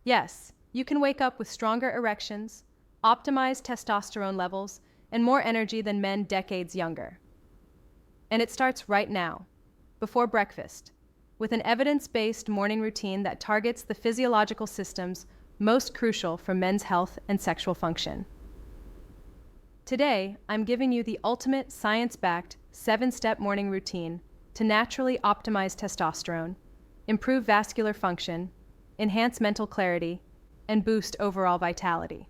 Yes, you can wake up with stronger erections, optimized testosterone levels, and more energy than men decades younger. And it starts right now, before breakfast, with an evidence-based morning routine that targets the physiological systems most crucial for men's health and sexual function. Today, I'm giving you the ultimate science-backed 7-step morning routine to naturally optimize testosterone, improve vascular function, enhance mental clarity, and boost overall vitality.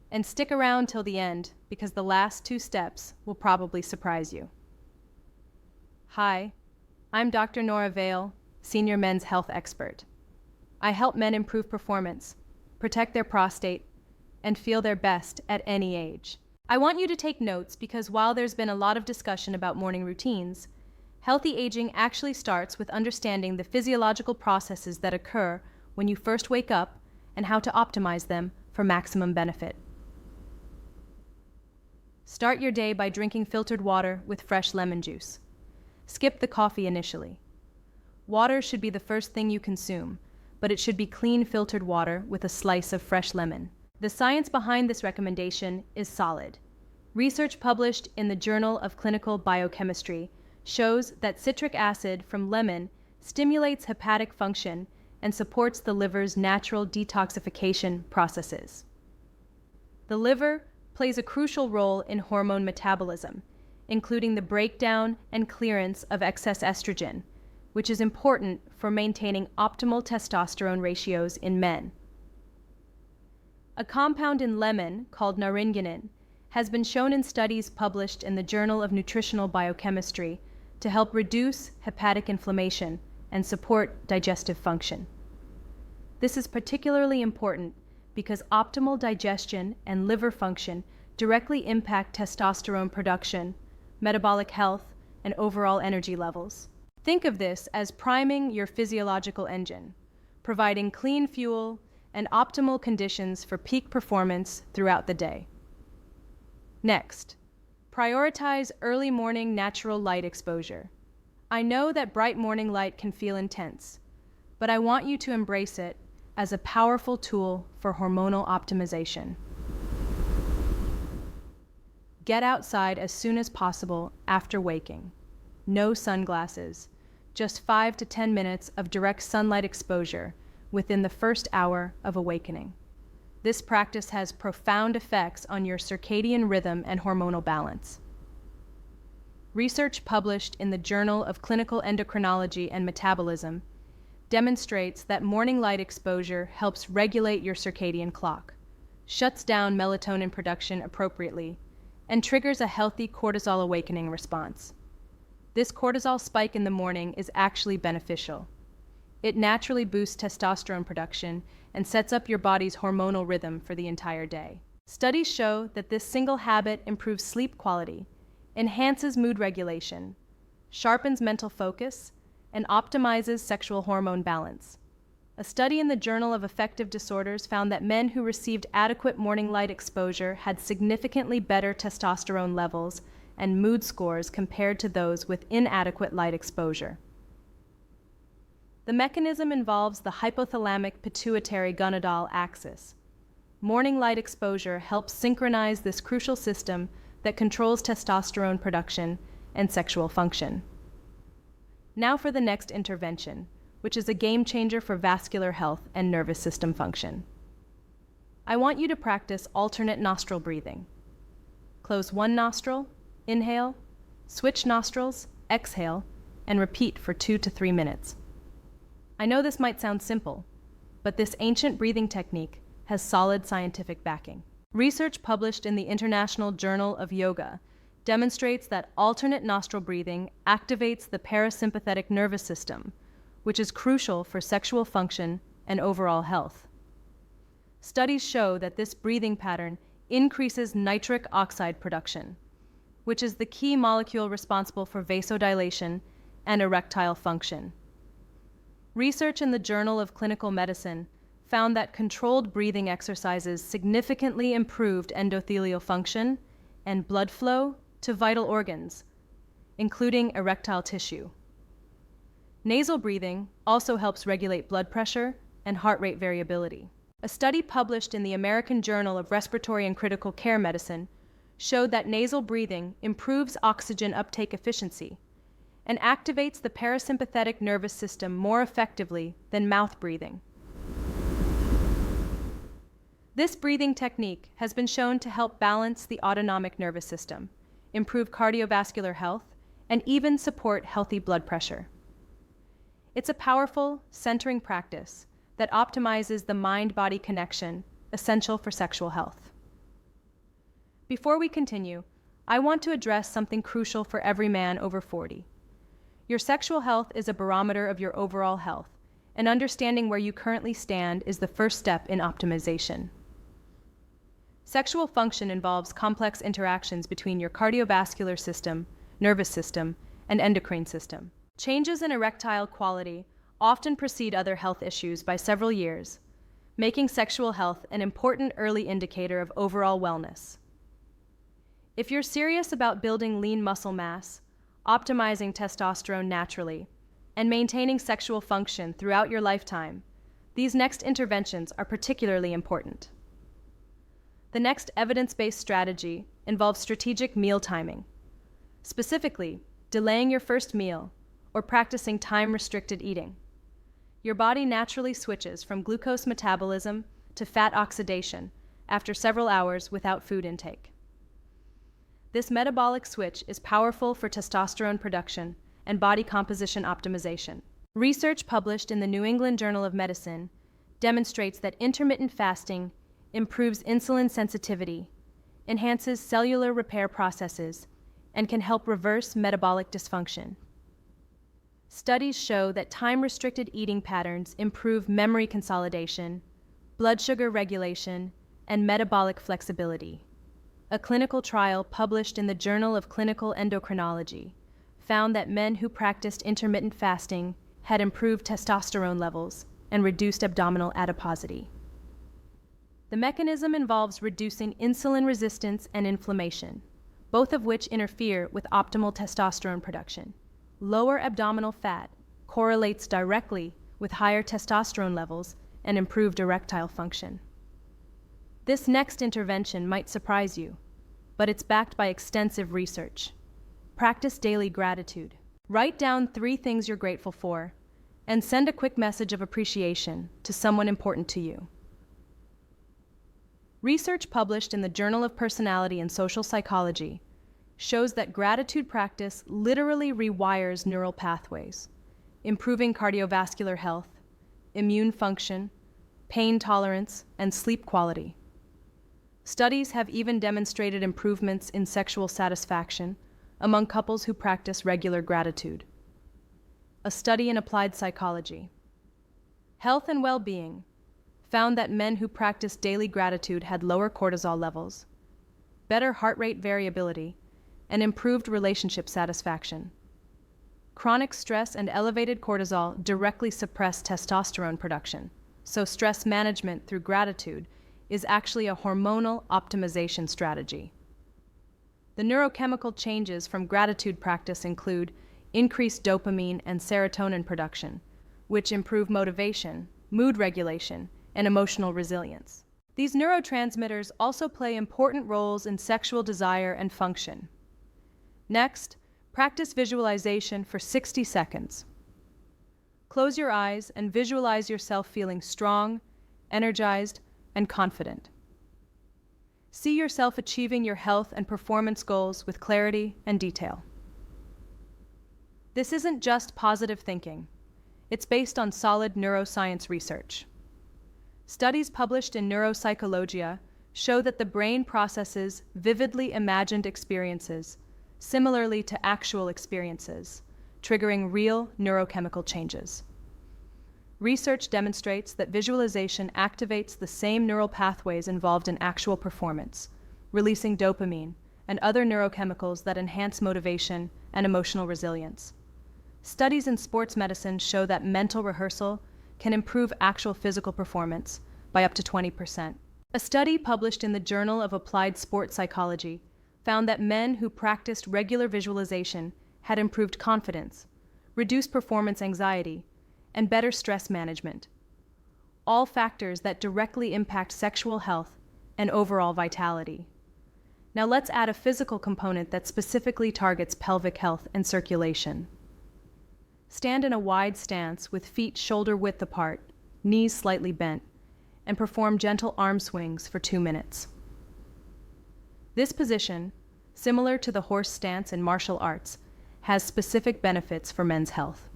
And stick around till the end because the last 2 steps will probably surprise you. Hi, I'm Dr. Nora Vale, Senior Men's Health Expert. I help men improve performance, protect their prostate, and feel their best at any age. I want you to take notes because while there's been a lot of discussion about morning routines, healthy aging actually starts with understanding the physiological processes that occur when you first wake up and how to optimize them for maximum benefit. Start your day by drinking filtered water with fresh lemon juice. Skip the coffee initially. Water should be the first thing you consume, but it should be clean filtered water with a slice of fresh lemon. The science behind this recommendation is solid. Research published in the Journal of Clinical Biochemistry shows that citric acid from lemon stimulates hepatic function and supports the liver's natural detoxification processes. The liver plays a crucial role in hormone metabolism, including the breakdown and clearance of excess estrogen, which is important for maintaining optimal testosterone ratios in men. A compound in lemon called naringenin has been shown in studies published in the Journal of Nutritional Biochemistry to help reduce hepatic inflammation and support digestive function. This is particularly important because optimal digestion and liver function directly impact testosterone production, metabolic health, and overall energy levels. Think of this as priming your physiological engine, providing clean fuel and optimal conditions for peak performance throughout the day. Next, prioritize early morning natural light exposure. I know that bright morning light can feel intense, but I want you to embrace it as a powerful tool for hormonal optimization. Get outside as soon as possible after waking. No sunglasses, just 5 to 10 minutes of direct sunlight exposure within the first hour of awakening. This practice has profound effects on your circadian rhythm and hormonal balance. Research published in the Journal of Clinical Endocrinology and Metabolism demonstrates that morning light exposure helps regulate your circadian clock, shuts down melatonin production appropriately, and triggers a healthy cortisol awakening response. This cortisol spike in the morning is actually beneficial. It naturally boosts testosterone production and sets up your body's hormonal rhythm for the entire day. Studies show that this single habit improves sleep quality, enhances mood regulation, sharpens mental focus, and optimizes sexual hormone balance. A study in the Journal of Affective Disorders found that men who received adequate morning light exposure had significantly better testosterone levels and mood scores compared to those with inadequate light exposure. The mechanism involves the hypothalamic-pituitary-gonadal axis. Morning light exposure helps synchronize this crucial system that controls testosterone production and sexual function. Now for the next intervention, which is a game changer for vascular health and nervous system function. I want you to practice alternate nostril breathing. Close one nostril, inhale, switch nostrils, exhale, and repeat for 2 to 3 minutes. I know this might sound simple, but this ancient breathing technique has solid scientific backing. Research published in the International Journal of Yoga demonstrates that alternate nostril breathing activates the parasympathetic nervous system, which is crucial for sexual function and overall health. Studies show that this breathing pattern increases nitric oxide production, which is the key molecule responsible for vasodilation and erectile function. Research in the Journal of Clinical Medicine found that controlled breathing exercises significantly improved endothelial function and blood flow to vital organs, including erectile tissue. Nasal breathing also helps regulate blood pressure and heart rate variability. A study published in the American Journal of Respiratory and Critical Care Medicine showed that nasal breathing improves oxygen uptake efficiency and activates the parasympathetic nervous system more effectively than mouth breathing. This breathing technique has been shown to help balance the autonomic nervous system, improve cardiovascular health, and even support healthy blood pressure. It's a powerful, centering practice that optimizes the mind-body connection essential for sexual health. Before we continue, I want to address something crucial for every man over 40. Your sexual health is a barometer of your overall health, and understanding where you currently stand is the first step in optimization. Sexual function involves complex interactions between your cardiovascular system, nervous system, and endocrine system. Changes in erectile quality often precede other health issues by several years, making sexual health an important early indicator of overall wellness. If you're serious about building lean muscle mass, optimizing testosterone naturally, and maintaining sexual function throughout your lifetime, these next interventions are particularly important. The next evidence-based strategy involves strategic meal timing, specifically delaying your first meal or practicing time-restricted eating. Your body naturally switches from glucose metabolism to fat oxidation after several hours without food intake. This metabolic switch is powerful for testosterone production and body composition optimization. Research published in the New England Journal of Medicine demonstrates that intermittent fasting improves insulin sensitivity, enhances cellular repair processes, and can help reverse metabolic dysfunction. Studies show that time-restricted eating patterns improve memory consolidation, blood sugar regulation, and metabolic flexibility. A clinical trial published in the Journal of Clinical Endocrinology found that men who practiced intermittent fasting had improved testosterone levels and reduced abdominal adiposity. The mechanism involves reducing insulin resistance and inflammation, both of which interfere with optimal testosterone production. Lower abdominal fat correlates directly with higher testosterone levels and improved erectile function. This next intervention might surprise you, but it's backed by extensive research. Practice daily gratitude. Write down 3 things you're grateful for, and send a quick message of appreciation to someone important to you. Research published in the Journal of Personality and Social Psychology shows that gratitude practice literally rewires neural pathways, improving cardiovascular health, immune function, pain tolerance, and sleep quality. Studies have even demonstrated improvements in sexual satisfaction among couples who practice regular gratitude. A study in applied psychology, Health and Well-Being, found that men who practiced daily gratitude had lower cortisol levels, better heart rate variability, and improved relationship satisfaction. Chronic stress and elevated cortisol directly suppress testosterone production, so stress management through gratitude is actually a hormonal optimization strategy. The neurochemical changes from gratitude practice include increased dopamine and serotonin production, which improve motivation, mood regulation, and emotional resilience. These neurotransmitters also play important roles in sexual desire and function. Next, practice visualization for 60 seconds. Close your eyes and visualize yourself feeling strong, energized, and confident. See yourself achieving your health and performance goals with clarity and detail. This isn't just positive thinking. It's based on solid neuroscience research. Studies published in Neuropsychologia show that the brain processes vividly imagined experiences similarly to actual experiences, triggering real neurochemical changes. Research demonstrates that visualization activates the same neural pathways involved in actual performance, releasing dopamine and other neurochemicals that enhance motivation and emotional resilience. Studies in sports medicine show that mental rehearsal can improve actual physical performance by up to 20%. A study published in the Journal of Applied Sports Psychology found that men who practiced regular visualization had improved confidence, reduced performance anxiety, and better stress management. all factors that directly impact sexual health and overall vitality. Now let's add a physical component that specifically targets pelvic health and circulation. Stand in a wide stance with feet shoulder-width apart, knees slightly bent, and perform gentle arm swings for 2 minutes. This position, similar to the horse stance in martial arts, has specific benefits for men's health.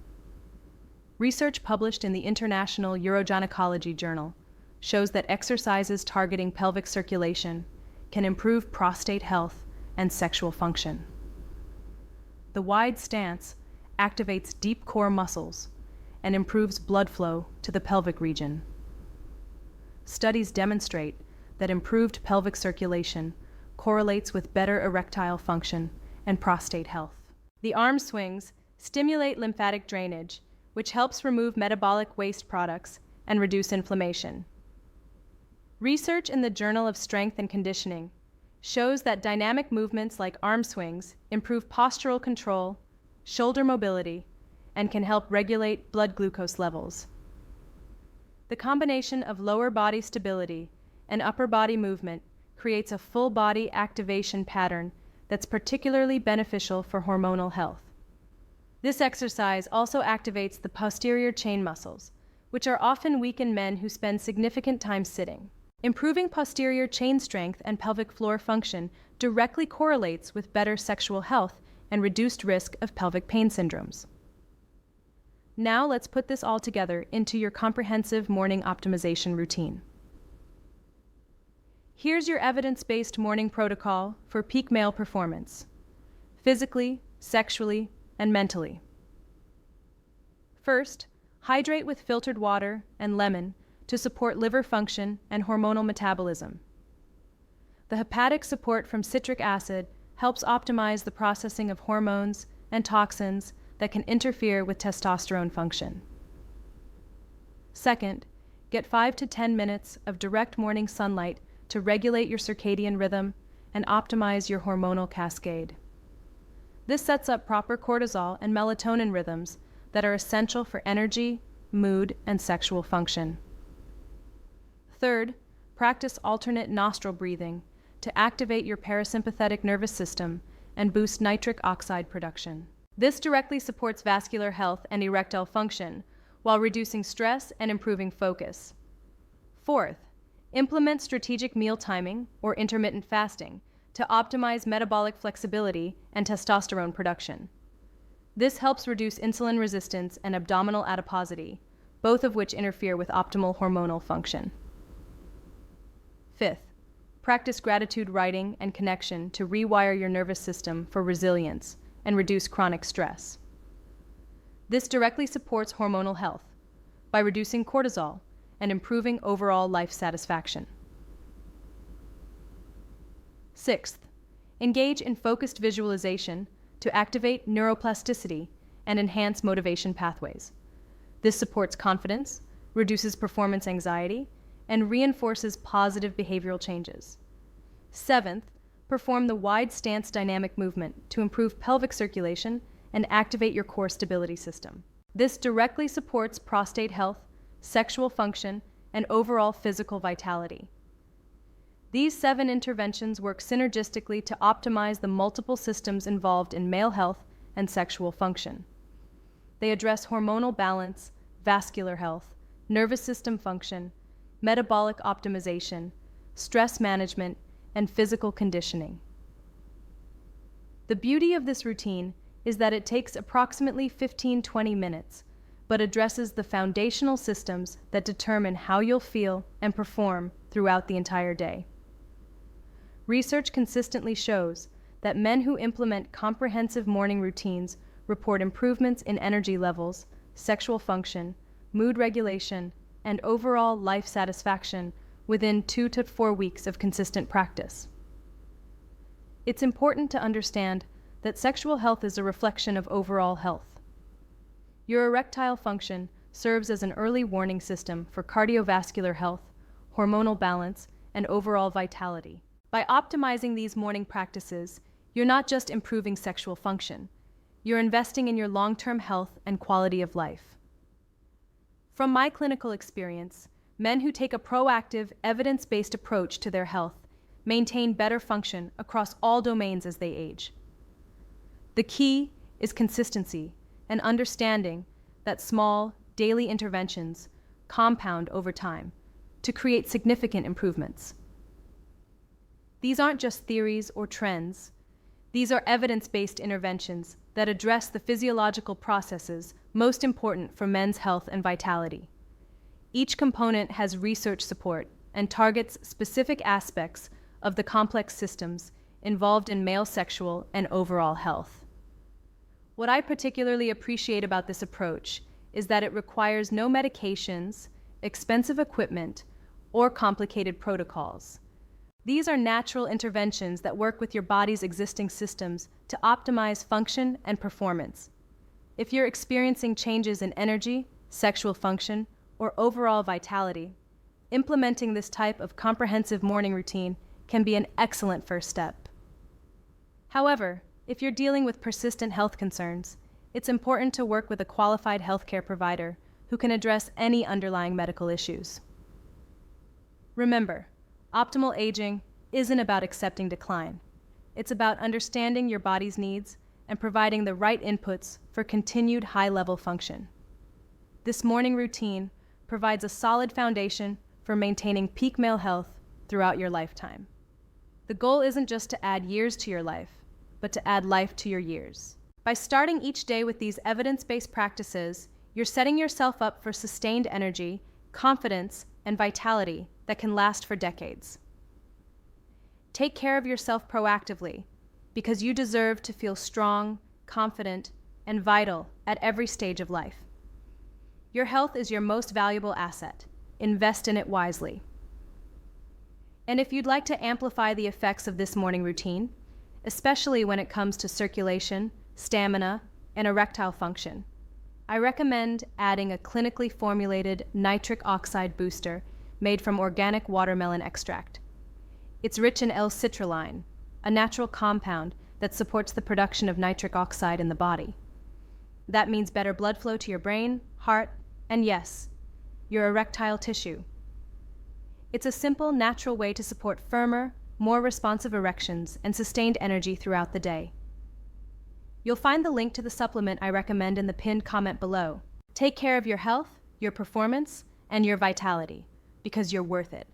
Research published in the International Urogynecology Journal shows that exercises targeting pelvic circulation can improve prostate health and sexual function. The wide stance activates deep core muscles and improves blood flow to the pelvic region. Studies demonstrate that improved pelvic circulation correlates with better erectile function and prostate health. The arm swings stimulate lymphatic drainage, which helps remove metabolic waste products and reduce inflammation. Research in the Journal of Strength and Conditioning shows that dynamic movements like arm swings improve postural control, shoulder mobility, and can help regulate blood glucose levels. The combination of lower body stability and upper body movement creates a full body activation pattern that's particularly beneficial for hormonal health. This exercise also activates the posterior chain muscles, which are often weak in men who spend significant time sitting. Improving posterior chain strength and pelvic floor function directly correlates with better sexual health and reduced risk of pelvic pain syndromes. Now let's put this all together into your comprehensive morning optimization routine. Here's your evidence-based morning protocol for peak male performance, physically, sexually, and mentally. First, hydrate with filtered water and lemon to support liver function and hormonal metabolism. The hepatic support from citric acid helps optimize the processing of hormones and toxins that can interfere with testosterone function. Second, get 5 to 10 minutes of direct morning sunlight to regulate your circadian rhythm and optimize your hormonal cascade. This sets up proper cortisol and melatonin rhythms that are essential for energy, mood, and sexual function. Third, practice alternate nostril breathing to activate your parasympathetic nervous system and boost nitric oxide production. This directly supports vascular health and erectile function while reducing stress and improving focus. Fourth, implement strategic meal timing or intermittent fasting to optimize metabolic flexibility and testosterone production. This helps reduce insulin resistance and abdominal adiposity, both of which interfere with optimal hormonal function. Fifth, practice gratitude writing and connection to rewire your nervous system for resilience and reduce chronic stress. This directly supports hormonal health by reducing cortisol and improving overall life satisfaction. Sixth, engage in focused visualization to activate neuroplasticity and enhance motivation pathways. This supports confidence, reduces performance anxiety, and reinforces positive behavioral changes. Seventh, perform the wide stance dynamic movement to improve pelvic circulation and activate your core stability system. This directly supports prostate health, sexual function, and overall physical vitality. These 7 interventions work synergistically to optimize the multiple systems involved in male health and sexual function. They address hormonal balance, vascular health, nervous system function, metabolic optimization, stress management, and physical conditioning. The beauty of this routine is that it takes approximately 15-20 minutes, but addresses the foundational systems that determine how you'll feel and perform throughout the entire day. Research consistently shows that men who implement comprehensive morning routines report improvements in energy levels, sexual function, mood regulation, and overall life satisfaction within 2 to 4 weeks of consistent practice. It's important to understand that sexual health is a reflection of overall health. Your erectile function serves as an early warning system for cardiovascular health, hormonal balance, and overall vitality. By optimizing these morning practices, you're not just improving sexual function, you're investing in your long-term health and quality of life. From my clinical experience, Men who take a proactive, evidence-based approach to their health maintain better function across all domains as they age. The key is consistency and understanding that small, daily interventions compound over time to create significant improvements. These aren't just theories or trends. These are evidence-based interventions that address the physiological processes most important for men's health and vitality. Each component has research support and targets specific aspects of the complex systems involved in male sexual and overall health. What I particularly appreciate about this approach is that it requires no medications, expensive equipment, or complicated protocols. These are natural interventions that work with your body's existing systems to optimize function and performance. If you're experiencing changes in energy, sexual function, or overall vitality, implementing this type of comprehensive morning routine can be an excellent first step. However, if you're dealing with persistent health concerns, it's important to work with a qualified healthcare provider who can address any underlying medical issues. Remember, optimal aging isn't about accepting decline. It's about understanding your body's needs and providing the right inputs for continued high-level function. This morning routine provides a solid foundation for maintaining peak male health throughout your lifetime. The goal isn't just to add years to your life, but to add life to your years. By starting each day with these evidence-based practices, you're setting yourself up for sustained energy, confidence, and vitality that can last for decades. Take care of yourself proactively, because you deserve to feel strong, confident, and vital at every stage of life. Your health is your most valuable asset. Invest in it wisely. And if you'd like to amplify the effects of this morning routine, especially when it comes to circulation, stamina, and erectile function, I recommend adding a clinically formulated nitric oxide booster made from organic watermelon extract. It's rich in L-Citrulline, a natural compound that supports the production of nitric oxide in the body. That means better blood flow to your brain, heart, and yes, your erectile tissue. It's a simple, natural way to support firmer, more responsive erections and sustained energy throughout the day. You'll find the link to the supplement I recommend in the pinned comment below. Take care of your health, your performance, and your vitality, because you're worth it.